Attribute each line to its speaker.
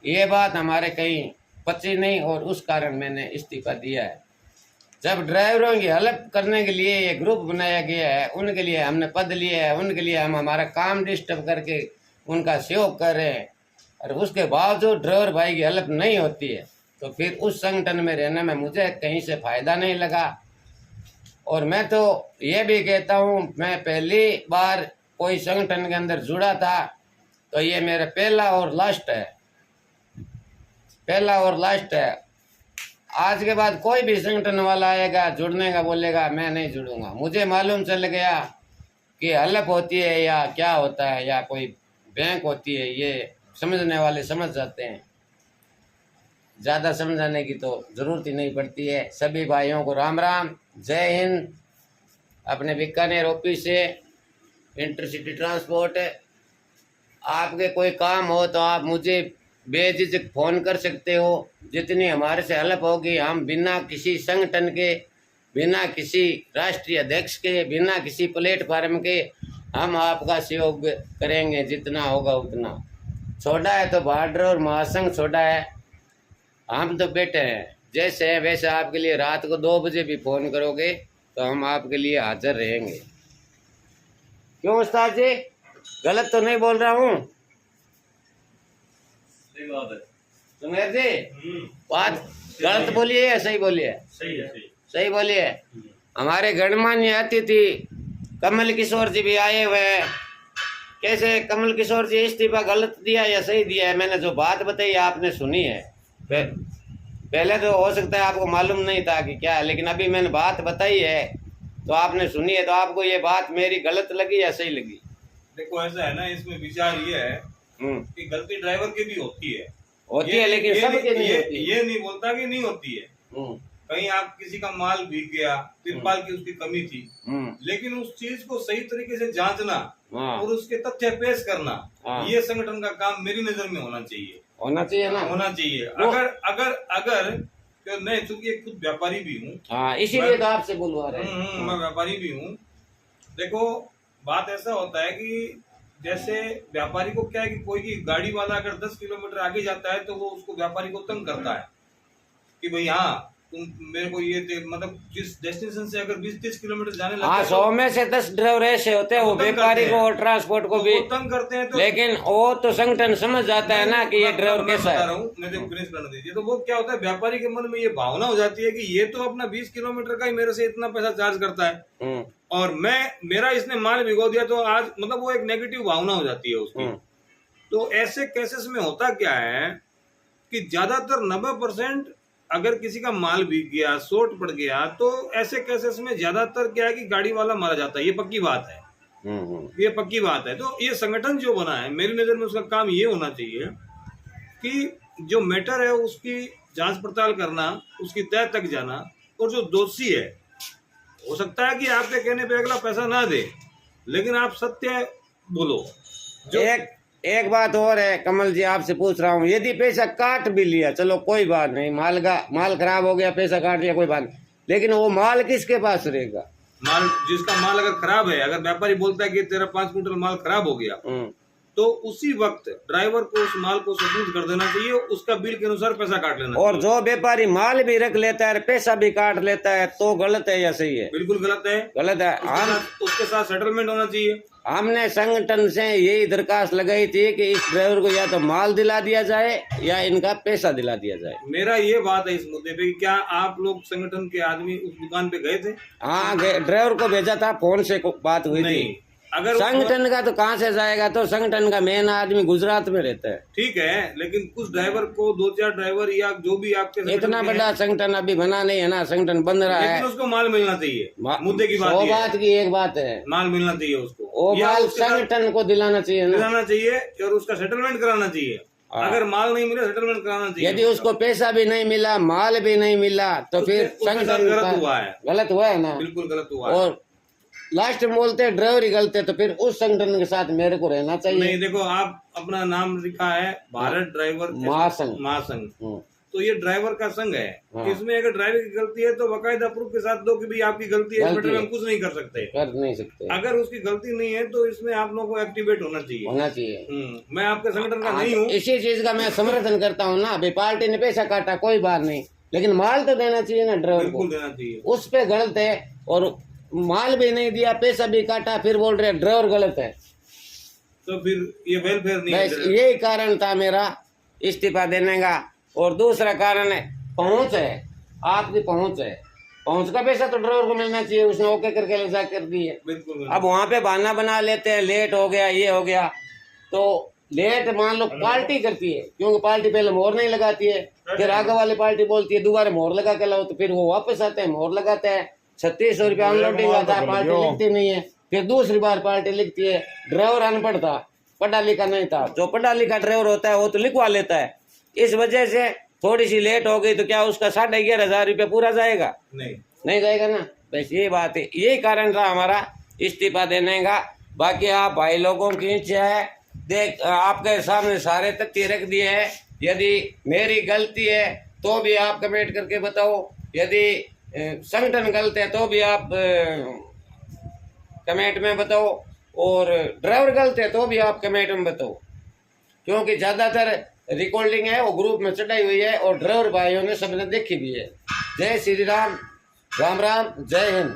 Speaker 1: ये बात हमारे कहीं पची नहीं और उस कारण मैंने इस्तीफा दिया है। जब ड्राइवरों की हेल्प करने के लिए ये ग्रुप बनाया गया है, उनके लिए हमने पद लिया है, उनके लिए हम हमारा काम डिस्टर्ब करके उनका सहयोग कर रहे हैं, और उसके बावजूद ड्राइवर भाई की हेल्प नहीं होती है, तो फिर उस संगठन में रहने में मुझे कहीं से फायदा नहीं लगा। और मैं तो ये भी कहता हूँ, मैं पहली बार कोई संगठन के अंदर जुड़ा था, तो ये मेरा पहला और लास्ट है। आज के बाद कोई भी संगठन वाला आएगा जुड़ने का बोलेगा, मैं नहीं जुड़ूंगा। मुझे मालूम चल गया कि हेल्प होती है या क्या होता है या कोई बैंक होती है, ये समझने वाले समझ जाते हैं। ज़्यादा समझाने की तो ज़रूरत ही नहीं पड़ती है। सभी भाइयों को राम राम, जय हिंद। अपने बीकानेर ऑफिस से इंटरसिटी ट्रांसपोर्ट, आपके कोई काम हो तो आप मुझे बेझिझक फ़ोन कर सकते हो। जितनी हमारे से हेल्प होगी, हम बिना किसी संगठन के, बिना किसी राष्ट्रीय अध्यक्ष के, बिना किसी प्लेटफार्म के हम आपका सहयोग करेंगे, जितना होगा उतना। छोड़ा है तो बॉर्डर और महासंघ छोड़ा है, हम तो बैठे हैं। जैसे है वैसे आपके लिए रात को 2 बजे भी फ़ोन करोगे तो हम आपके लिए हाजिर रहेंगे। क्यों उस्ताद जी, गलत तो नहीं बोल रहा हूँ?
Speaker 2: सही बात है
Speaker 1: सुमेर जी, बात गलत बोलिए या सही बोलिए?
Speaker 2: सही है
Speaker 1: सही बोलिए। हमारे गणमान्य अतिथि कमल किशोर जी भी आए हुए हैं। कैसे कमल किशोर जी, इस्तीफा गलत दिया या सही दिया है? मैंने जो बात बताई आपने सुनी है। पहले तो हो सकता है आपको मालूम नहीं था कि क्या है, लेकिन अभी मैंने बात बताई है तो आपने सुनी है, तो आपको ये बात मेरी गलत लगी या सही लगी?
Speaker 2: देखो ऐसा है ना, इसमें विचार ये है कि गलती ड्राइवर की भी होती है,
Speaker 1: लेकिन सबके नहीं होती।
Speaker 2: ये नहीं बोलता कि नहीं होती है। कहीं आप किसी का माल भीग गया, तिरपाल की उसकी कमी थी, लेकिन उस चीज को सही तरीके से जांचना और उसके तथ्य पेश करना, ये संगठन का काम मेरी नजर में होना चाहिए ना, होना चाहिए। अगर तो मैं चूंकि खुद व्यापारी भी हूँ,
Speaker 1: इसीलिए तो आपसे बुलवा रहे हैं।
Speaker 2: मैं व्यापारी भी हूँ। देखो बात ऐसा होता है कि जैसे व्यापारी को क्या है कि कोई की गाड़ी वाला अगर 10 किलोमीटर आगे जाता है तो वो उसको व्यापारी को तंग करता है कि भाई हाँ तुम मेरे को ये मतलब जिस डेस्टिनेशन से अगर 20-30 किलोमीटर जाने लगता है,
Speaker 1: 100 में से 10 ड्राइवर ऐसे होते हैं, वो व्यापारी को और ट्रांसपोर्ट को भी
Speaker 2: तंग करते हैं। तो
Speaker 1: लेकिन वो तो संगठन समझ जाता है ना कि ये ड्राइवर कैसा है।
Speaker 2: मुझे फिनिश करने दीजिए। तो वो क्या होता है, व्यापारी के मन में ये भावना हो जाती है कि ये तो अपना 20 किलोमीटर का ही मेरे से इतना पैसा चार्ज करता है और मेरा इसने माल भिगो दिया, तो आज मतलब वो एक नेगेटिव भावना हो जाती है उसकी। तो ऐसे केसेस में होता क्या है कि ज्यादातर 90% अगर किसी का माल भीग गया, शॉर्ट पड़ गया, तो ऐसे केसेस में ज्यादातर क्या है कि गाड़ी वाला मारा जाता है। ये पक्की बात है, ये पक्की बात है। तो ये संगठन जो बना है, मेरी नजर में उसका काम ये होना चाहिए कि जो मैटर है उसकी जांच पड़ताल करना, उसकी तह तक जाना, और जो दोषी है, हो सकता है कि आपके कहने पे अगला पैसा ना दे, लेकिन आप सत्य बोलो। जो
Speaker 1: एक बात और है कमल जी, आपसे पूछ रहा हूँ, यदि पैसा काट भी लिया, चलो कोई बात नहीं, माल खराब हो गया, पैसा काट लिया, कोई बात नहीं, लेकिन वो माल किसके पास रहेगा?
Speaker 2: माल जिसका माल अगर खराब है, अगर व्यापारी बोलता है कि तेरा 5 क्विंटल माल खराब हो गया, तो उसी वक्त ड्राइवर को उस माल को सबूत कर देना चाहिए, उसका बिल के अनुसार पैसा काट लेना।
Speaker 1: और जो व्यापारी माल भी रख लेता है, पैसा भी काट लेता है, तो गलत है या सही है?
Speaker 2: बिल्कुल गलत है,
Speaker 1: गलत है।
Speaker 2: उसके साथ सेटलमेंट होना चाहिए।
Speaker 1: हमने संगठन से यही दरखास्त लगाई थी कि इस ड्राइवर को या तो माल दिला दिया जाए या इनका पैसा दिला दिया जाए।
Speaker 2: मेरा ये बात है इस मुद्दे पे, क्या आप लोग संगठन के आदमी उस दुकान पे गए थे?
Speaker 1: हाँ, ड्राइवर को भेजा था, फोन से बात हुई थी। अगर संगठन का तो कहाँ से जाएगा, तो संगठन का मेन आदमी गुजरात में रहता है।
Speaker 2: ठीक है, लेकिन कुछ ड्राइवर को 2-4 ड्राइवर या जो भी आपके,
Speaker 1: इतना बड़ा संगठन अभी बना नहीं है ना, संगठन बन रहा है,
Speaker 2: लेकिन उसको माल मिलना चाहिए। मुद्दे की बात,
Speaker 1: वो बात की एक बात है,
Speaker 2: माल मिलना चाहिए उसको,
Speaker 1: वो माल संगठन को दिलाना चाहिए,
Speaker 2: दिलाना चाहिए और उसका सेटलमेंट कराना चाहिए। अगर माल नहीं मिला, सेटलमेंट कराना चाहिए।
Speaker 1: यदि उसको पैसा भी नहीं मिला, माल भी नहीं मिला, तो फिर संगठन गलत हुआ है ना,
Speaker 2: बिल्कुल गलत हुआ।
Speaker 1: और लास्ट में बोलते हैं ड्राइवर ही गलत है, तो फिर उस संगठन के साथ मेरे को रहना चाहिए।
Speaker 2: नहीं, देखो आप अपना नाम लिखा है भारत ड्राइवर महासंघ, तो ये ड्राइवर का संग है।
Speaker 1: हाँ।
Speaker 2: इसमें अगर ड्राइवर की गलती है तो बाकायदा प्रूफ के साथ दो कि भाई आपकी गलती है, इस मैटर में हम कुछ नहीं कर सकते।
Speaker 1: कर नहीं सकते।
Speaker 2: अगर उसकी गलती नहीं है तो इसमें आप लोगों को एक्टिवेट होना चाहिए। मैं आपके संगठन का नहीं हूँ।
Speaker 1: इसी चीज का मैं समर्थन करता हूँ ना। अभी पार्टी ने पैसा काटा कोई बात नहीं, लेकिन माल तो देना चाहिए ना ड्राइवर को।
Speaker 2: बिल्कुल देना चाहिए।
Speaker 1: उस पे गलत है, और माल भी नहीं दिया, पैसा भी काटा, फिर बोल रहे ड्राइवर गलत है।
Speaker 2: तो फिर ये वेलफेयर नहीं है।
Speaker 1: बस यही कारण था मेरा इस्तीफा देने का। और दूसरा कारण है पहुंच है, आपकी पहुंच है। पहुंच का पैसा तो ड्राइवर को मिलना चाहिए, उसने ओके करके ले जा कर दी है।
Speaker 2: बिल्कुल।
Speaker 1: अब वहां पे बहाना बना लेते हैं, लेट हो गया, ये हो गया। तो लेट मान लो पार्टी करती है, क्योंकि पार्टी पहले मोहर नहीं लगाती है, फिर आगे वाली पार्टी बोलती है दोबारा मोहर लगा के लाओ, तो फिर वो वापस आते हैं, मोहर लगाते हैं। 3600 रुपया अनलोडिंग आता है, पार्टी लिखती नहीं है। फिर दूसरी बार पार्टी लिखती है। ड्राइवर अनपढ़ था, पढ़ा लिखा नहीं था। जो पढ़ा लिखा ड्राइवर होता है वो तो लिखवा लेता है। इस वजह से थोड़ी सी लेट हो गई तो क्या उसका 11,500 रुपया पूरा जाएगा? नहीं जाएगा ना। बस ये बात है, यही कारण था हमारा इस्तीफा देने का। बाकी आप भाई लोगों की इच्छा है, देख आपके सामने सारे तथ्य रख दिए हैं। यदि मेरी गलती है तो भी आप कमेंट करके बताओ, यदि संगठन गलत है तो भी आप कमेंट में बताओ, और ड्राइवर गलत है तो भी आप कमेंट में बताओ। क्योंकि ज़्यादातर रिकॉर्डिंग है वो ग्रुप में चढ़ाई हुई है, और ड्राइवर भाइयों ने सबने देखी भी है। जय श्री राम, राम राम, जय हिंद।